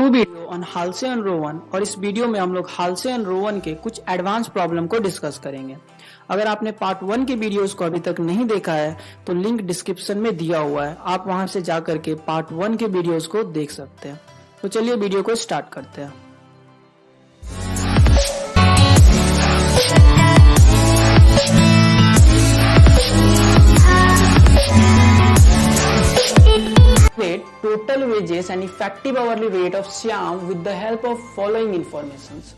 New video on Halsey and Rowan. और इस video में हम लोग हाल्से एंड रोवन के कुछ एडवांस प्रॉब्लम को डिस्कस करेंगे। अगर आपने पार्ट 1 के वीडियोस को अभी तक नहीं देखा है तो लिंक डिस्क्रिप्शन में दिया हुआ है, आप वहां से जाकर के पार्ट 1 के वीडियोस को देख सकते हैं। तो चलिए वीडियो को स्टार्ट करते हैं। Total wages and effective hourly rate of Shyam with the help of following informations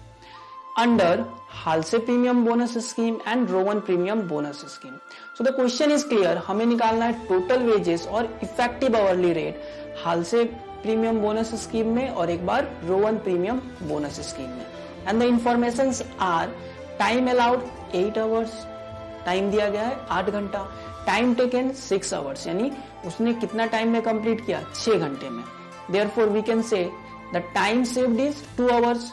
under Halse premium bonus scheme and Rowan premium bonus scheme. So the question is clear, हमें निकालना है total wages और effective hourly rate Halse premium bonus scheme में और एक बार Rowan premium bonus scheme में। And the informations are time allowed 8 hours, time दिया गया है 8 घंटा, टाइम टेकन 6 आवर्स, यानी उसने कितना टाइम में कंप्लीट किया 6 घंटे में। Therefore we can say the time saved is 2 hours.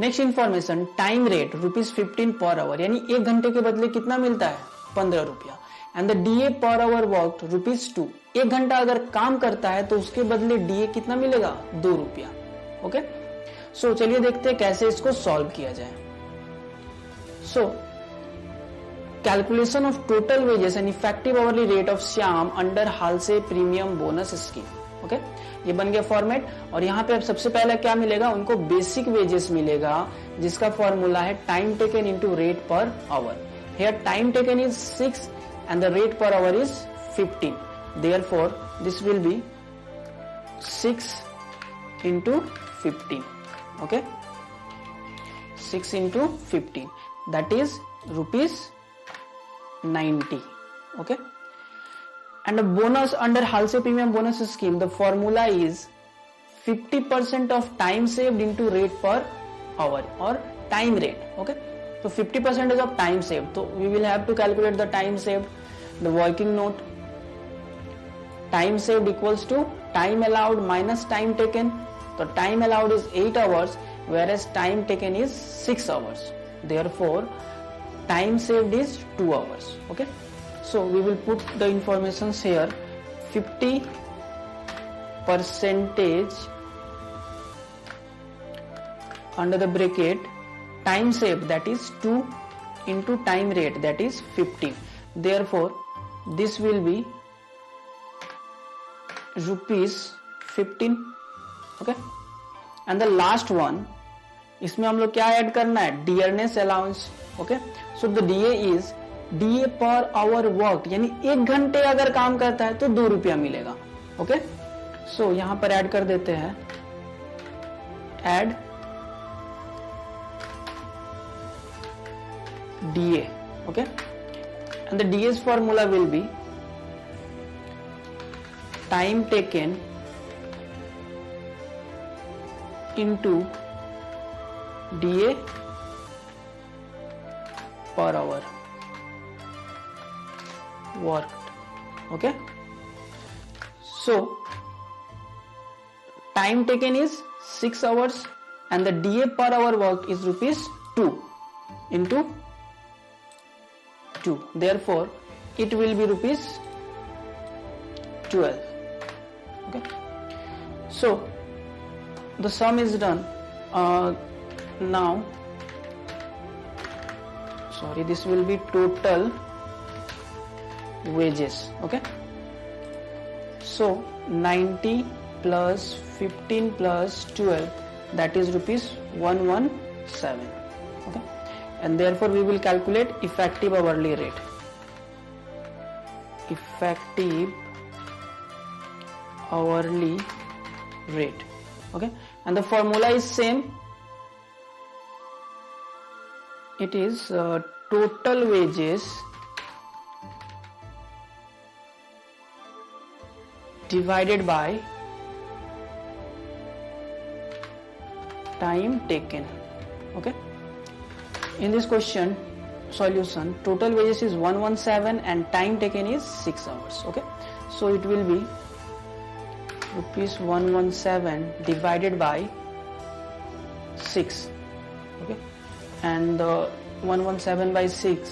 Next information, time rate ₹15 पर आवर, यानी 1 घंटे के बदले कितना मिलता है 15 रुपया। And the DA per hour work ₹2। 1 घंटा अगर काम करता है तो उसके बदले डीए कितना मिलेगा 2 रुपया। ओके, सो चलिए देखते हैं कैसे इसको सॉल्व किया जाए। So calculation of total wages and effective hourly rate of Shyam under Halsey premium bonus scheme. Okay, ये बन गया फॉर्मेट। और यहाँ पे अब सबसे पहले क्या मिलेगा, उनको बेसिक वेजेस मिलेगा जिसका फॉर्मूला है time taken into rate per our. Here time taken is 6 and the rate per hour is 15। Therefore this will be 6 into 15। Okay, 6 into 15 that is ₹90. Okay, and a bonus under Halse premium bonus scheme, the formula is 50% of time saved into rate per hour or time rate. Okay, so 50% of time saved, so we will have to calculate the time saved. The working note, time saved equals to time allowed minus time taken. So time allowed is 8 hours whereas time taken is 6 hours. Therefore time saved is 2 hours. Okay, so we will put the informations here. 50% under the bracket time saved, that is 2 into time rate, that is 15. Therefore this will be ₹15. Okay, and the last one, इसमें हम लोग क्या add करना है, dearness allowance. Okay, so the DA is DA per hour work, यानी 1 घंटे अगर काम करता है तो 2 रुपया मिलेगा। ओके, सो यहां पर ऐड कर देते हैं, add DA. Okay, and the DS formula will be time taken into DA per hour worked. Okay, so time taken is 6 hours and the DA per hour worked is ₹2 into 2. Therefore it will be ₹12. Okay, so the sum is done. Now sorry, this will be total wages. Okay, so 90 plus 15 plus 12, that is ₹117. Okay, and therefore we will calculate effective hourly rate. Effective hourly rate. Okay, and the formula is same. It is total wages divided by time taken. Okay, in this question solution, total wages is 117 and time taken is 6 hours. Okay, so it will be ₹117 divided by 6. Okay, and the 117 by 6,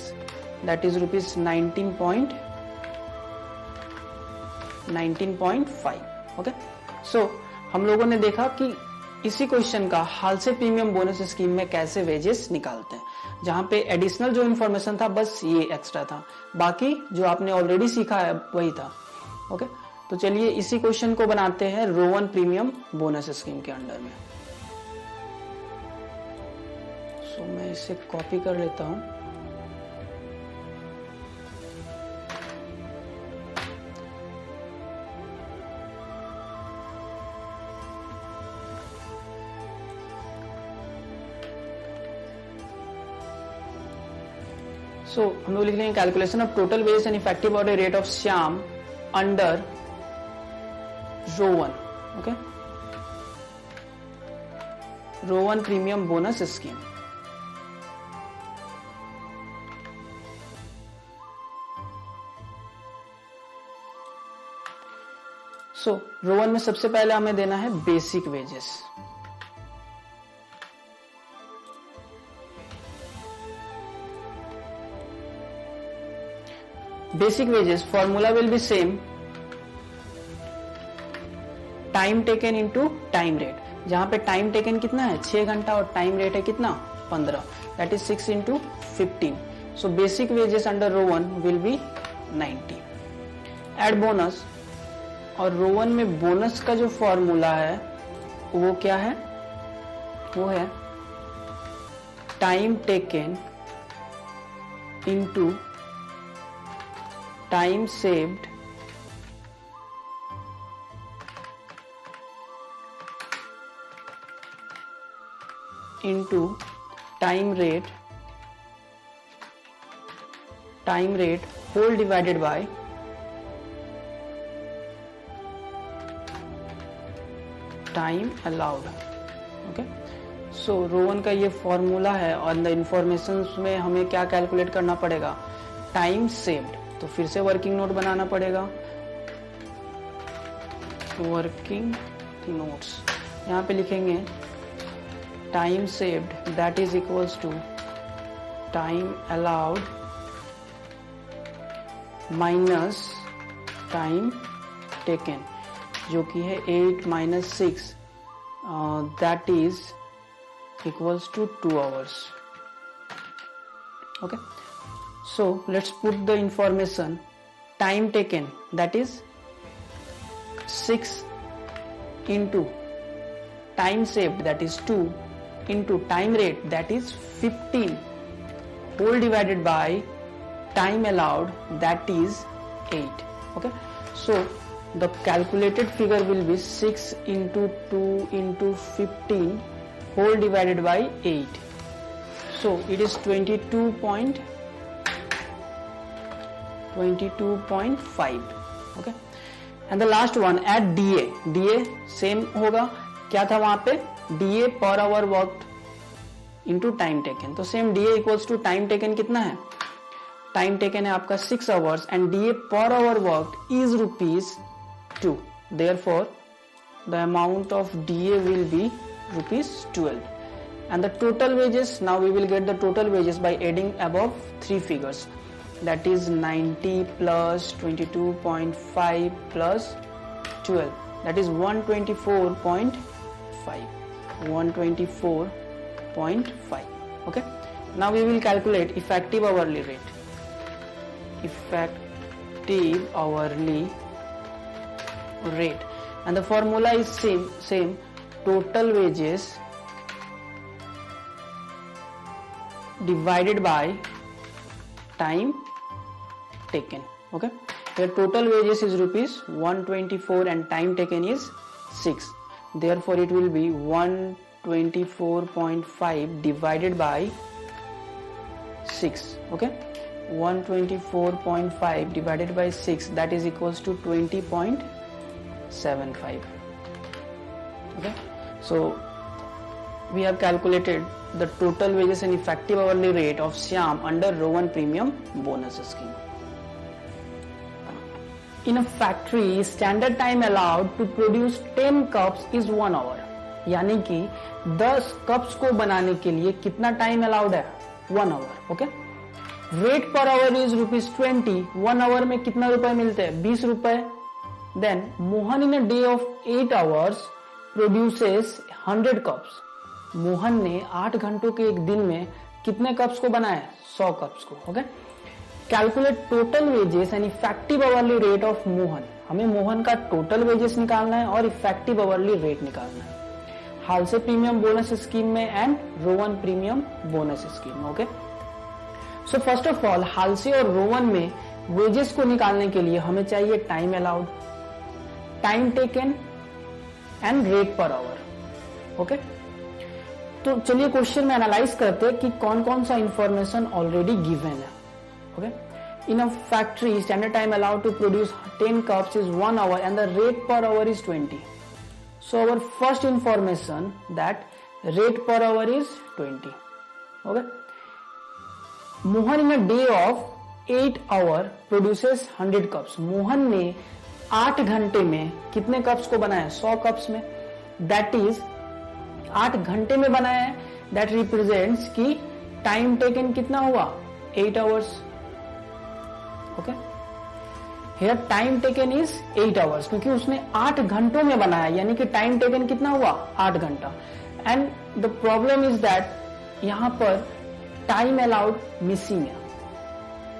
that is ₹19.5. Okay, so हम लोगों ने देखा कि इसी question का हालसे premium bonus scheme में कैसे wages निकालते हैं, जहां पे एडिशनल जो इन्फॉर्मेशन था बस ये एक्स्ट्रा था, बाकी जो आपने ऑलरेडी सीखा है वही था। ओके, तो चलिए इसी क्वेश्चन को बनाते हैं रो 1 प्रीमियम बोनस स्कीम के अंडर में। सो मैं इसे कॉपी कर लेता हूं। सो हम लोग लिख लेंगे calculation of total wages and effective order rate of Shyam under Rowan 1, okay, Rowan 1 premium bonus scheme. So Rowan 1 में सबसे पहले हमें देना है basic wages. Basic wages formula will be same, time taken into time rate, जहां पे time taken कितना है 6 घंटा और time rate है कितना 15, that is 6 into 15. So basic wages under row 1 will be 90. Add bonus, और row 1 में बोनस का जो फॉर्मूला है वो क्या है, वो है time taken into time saved into time rate whole divided by time allowed। Okay, so Rowan 1 का ये फॉर्मूला है और द इंफॉर्मेशन में हमें क्या कैलकुलेट करना पड़ेगा, टाइम सेव्ड। तो फिर से वर्किंग नोट बनाना पड़ेगा, वर्किंग नोट्स यहाँ पे लिखेंगे time saved that is equals to time allowed minus time taken, जो कि है 8 minus 6 that is equals to 2 hours। Okay, so let's put the information, time taken that is 6 into time saved that is 2 into time rate that is 15 whole divided by time allowed that is 8। okay, so the calculated figure will be 6 into 2 into 15 whole divided by 8, so it is 22.5। okay, and the last one add DA same होगा, क्या था वहां पे DA per hour worked into time taken, तो same DA equals to time taken कितना है, time taken है आपका 6 hours and DA per hour worked is ₹2, therefore the amount of DA will be ₹12 and the total wages, now we will get the total wages by adding above 3 figures, that is 90 plus 22.5 plus 12, that is 124.5. okay, now we will calculate effective hourly rate, and the formula is same total wages divided by time taken। okay, here total wages is ₹124 and time taken is 6, therefore it will be 124.5 divided by 6। okay, 124.5 divided by 6 that is equals to 20.75। okay, so we have calculated the total wages and effective hourly rate of Shyam under row 1 premium bonus scheme। In a factory, standard time allowed to produce 10 cups is 1 hour, यानी कि 10 cups को बनाने के लिए कितना time allowed है 1 hour। Okay, rate per hour is ₹20, 1 hour में कितना रुपए मिलते हैं 20 रुपए। Then Mohan in a day of 8 hours produces 100 cups. Mohan ने 8 घंटों के एक दिन में कितने कप्स को बनाया? 100 कप्स को। Okay, calculate total wages and effective hourly rate of Mohan. हमें मोहन का टोटल वेजेस निकालना है और इफेक्टिव आवरली रेट निकालना है हालसे प्रीमियम बोनस स्कीम में and Rowan premium bonus scheme. Okay, so first of all Halsey और रोवन में वेजेस को निकालने के लिए हमें चाहिए time allowed, time taken and rate per our. Okay, तो चलिए क्वेश्चन में एनालाइज करते हैं कि कौन कौन सा इंफॉर्मेशन ऑलरेडी गिवन है। Okay, in a factory standard time allowed to produce 10 cups is 1 hour and the rate per hour is 20. So our first information that rate per hour is 20. Okay, Mohan in a day of 8 hour produces 100 cups. Mohan ने 8 घंटे में कितने cups को बनाया? 100 cups में। That is 8 घंटे में बनाया है। दैट रिप्रेजेंट्स कि टाइम टेकन कितना हुआ? 8 hours. Okay, here time taken is 8 hours क्योंकि उसने 8 घंटों में बनाया, यानी कि टाइम टेकन कितना हुआ? 8 घंटा। And the problem is that यहां पर टाइम अलाउड मिसिंग है।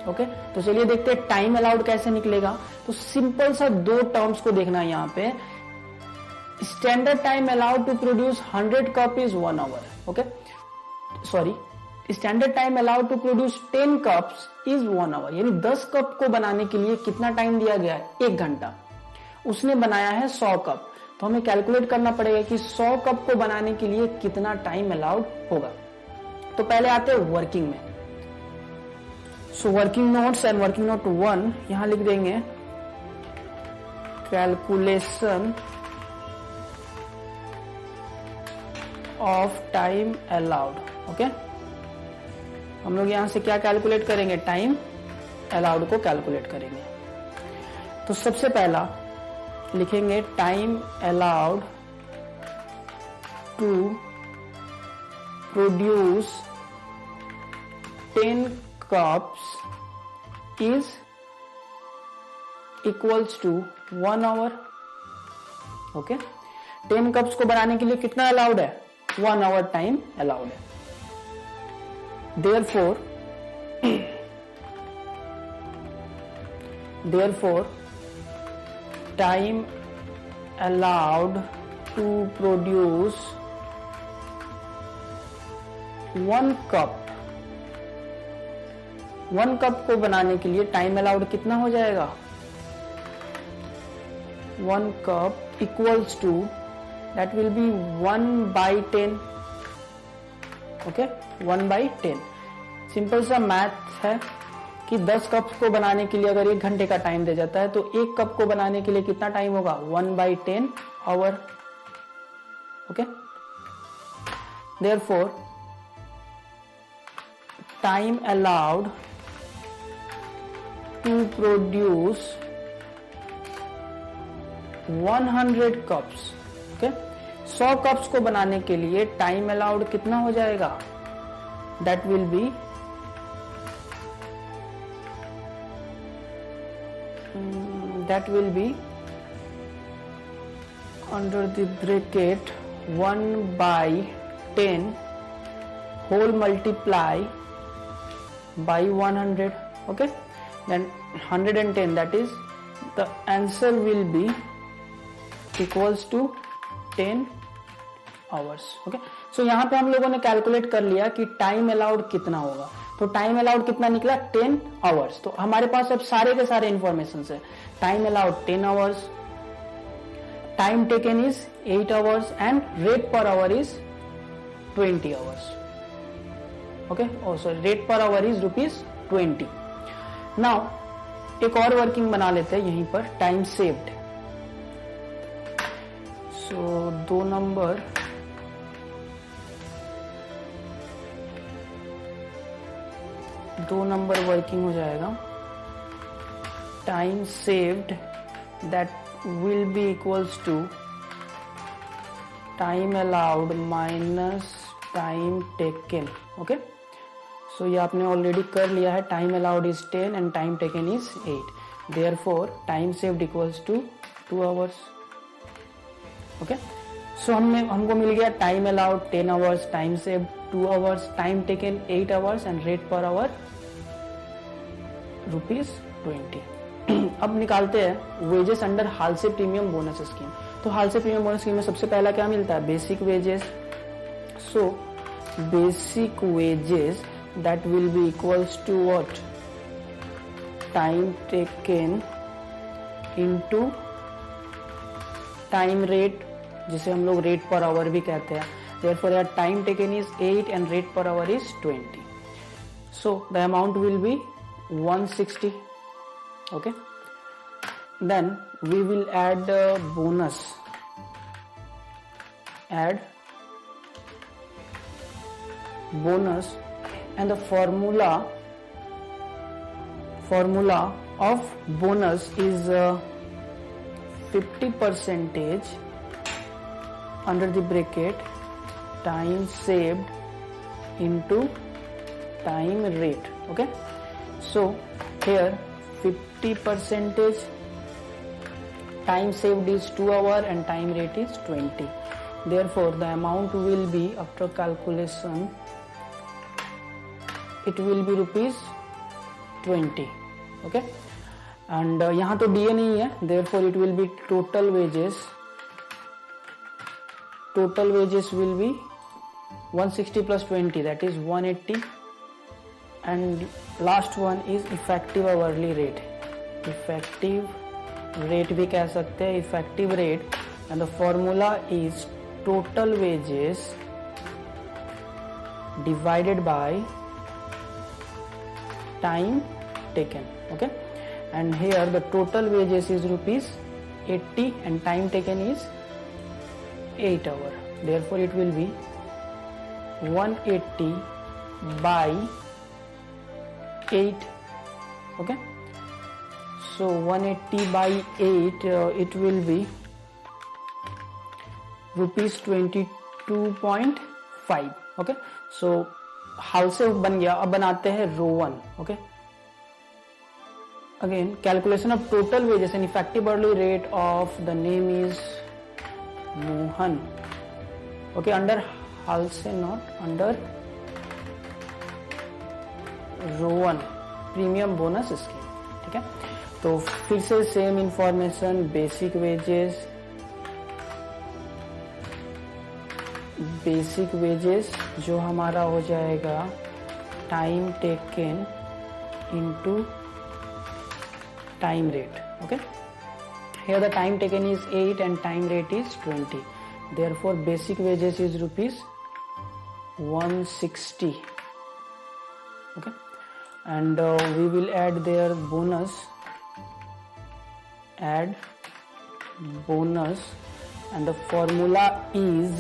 ओके, तो चलिए देखते हैं टाइम अलाउड कैसे निकलेगा। तो सिंपल सा 2 टर्म्स को देखना है यहां पे। Standard time allowed to produce 100 cup is 1 hour. Okay, sorry, standard time allowed to produce 10 cups is 1 hour, यानी 10 कप को बनाने के लिए कितना टाइम दिया गया है? 1 घंटा। उसने बनाया है 100 कप, तो हमें कैलकुलेट करना पड़ेगा कि 100 कप को बनाने के लिए कितना टाइम अलाउड होगा। तो पहले आते हैं वर्किंग में। So working notes and working note 1 यहां लिख देंगे calculation of time allowed. Okay, हम लोग यहां से क्या कैलकुलेट करेंगे? टाइम अलाउड को कैलकुलेट करेंगे। तो सबसे पहला लिखेंगे time allowed to produce 10 cups is equals to 1 hour. Okay, 10 cups को बनाने के लिए कितना अलाउड है? 1 आवर टाइम अलाउड है। Therefore, time allowed to produce 1 cup, 1 cup को बनाने के लिए टाइम अलाउड कितना हो जाएगा? 1 cup equals to, that will be 1/10. Okay, 1/10। Simple सा मैथ है कि 10 कप को बनाने के लिए अगर 1 घंटे का टाइम दे जाता है तो 1 कप को बनाने के लिए कितना टाइम होगा? 1/10 hour. Okay, therefore time allowed to produce 100 cups. Okay, 100 cups को बनाने के लिए टाइम अलाउड कितना हो जाएगा? That will be under the bracket 1/10 whole multiply by 100. Okay, then 110, that is the answer will be equals to 10 hours. Okay, so यहां पे हम लोगों ने कैलकुलेट कर लिया कि टाइम अलाउड कितना होगा। तो टाइम अलाउड कितना निकला? 10 आवर्स। तो हमारे पास अब सारे के सारे इंफॉर्मेशन है। Time allowed 10 hours, time taken is 8 hours and rate per hour is 20 hours. Okay, sorry, rate per hour is ₹20। Now एक और वर्किंग बना लेते हैं यहीं पर, time saved. So 2 number working हो जाएगा। Time saved that will be equals to time allowed minus time taken. Okay, so ये आपने ऑलरेडी कर लिया है। Time allowed is 10 and time taken is 8। Therefore time saved equals to 2 hours. Okay, so हमको मिल गया time allowed 10 hours, time save 2 hours, time taken 8 hours and rate per hour ₹20। अब निकालते हैं wages under Halsey premium bonus scheme. तो Halsey premium bonus scheme में सबसे पहला क्या मिलता है? Basic wages. So basic wages that will be equals to what? Time taken into time rate, जिसे हम लोग रेट पर आवर भी कहते हैं। Therefore, your time taken is 8 and rate per hour is 20. So the amount will be 160. Okay. Then we will add the bonus. Add bonus, and the formula of bonus is 50% under the bracket time saved into time rate. Okay, so here 50% time saved is 2 hour and time rate is 20. Therefore the amount will be, after calculation, it will be ₹20. Okay, and यहाँ तो DA नहीं है, therefore it will be total wages will be 160 plus 20, that is 180, and last one is effective hourly rate. Effective rate भी कह सकते हैं, effective rate, and the formula is total wages divided by time taken. Okay, and here the total wages is ₹80 and time taken is 8 hour. Therefore it will be 180 by 8. Okay, so 180 by 8 it will be ₹22.5. Okay, so house बन गया। अब बनाते हैं Rowan 1। Okay, again calculation of total wages and effective hourly rate of the name is Mohan. Okay, under Halsey, not under Rowan 1 premium bonus scheme. ठीक है, तो फिर से सेम इंफॉर्मेशन, बेसिक वेजेस जो हमारा हो जाएगा time taken into time rate. Okay, here the time taken is 8 and time rate is 20. Therefore basic wages is ₹160. Okay, and we will add their bonus, and the formula is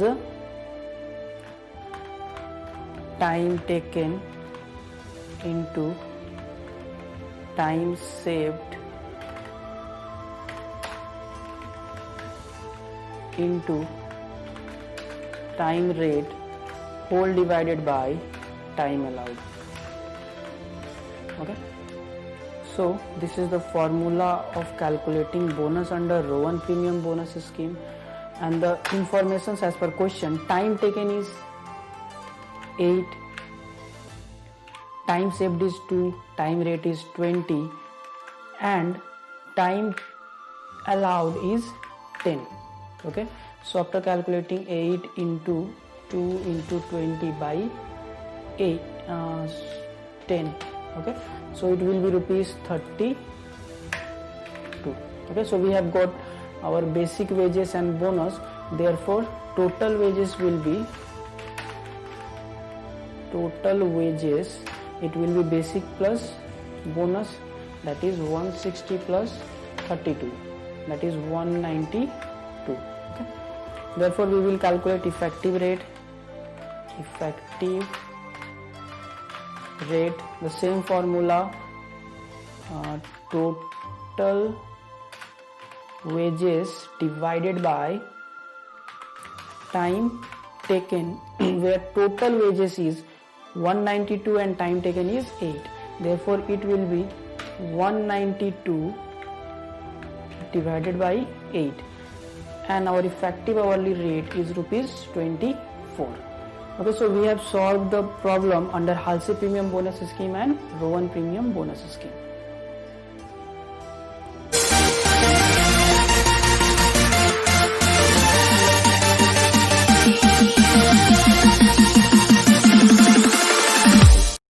time taken into time saved into time rate whole divided by time allowed. Okay, so this is the formula of calculating bonus under row 1 premium bonus scheme, and the informations as per question: time taken is 8, time saved is 2, time rate is 20, and time allowed is 10. Okay, so after calculating 8 into 2 into 20 by 8 10. Okay, so it will be ₹32. Okay, so we have got our basic wages and bonus. Therefore total wages will be it will be basic plus bonus, that is 160 plus 32, that is 192. Okay, therefore we will calculate effective rate, the same formula, total wages divided by time taken, where total wages is 192 and time taken is 8. Therefore it will be 192 divided by 8, and our effective hourly rate is rupees 24. Okay, so we have solved the problem under Halsey Premium Bonus Scheme and Rowan Premium Bonus Scheme.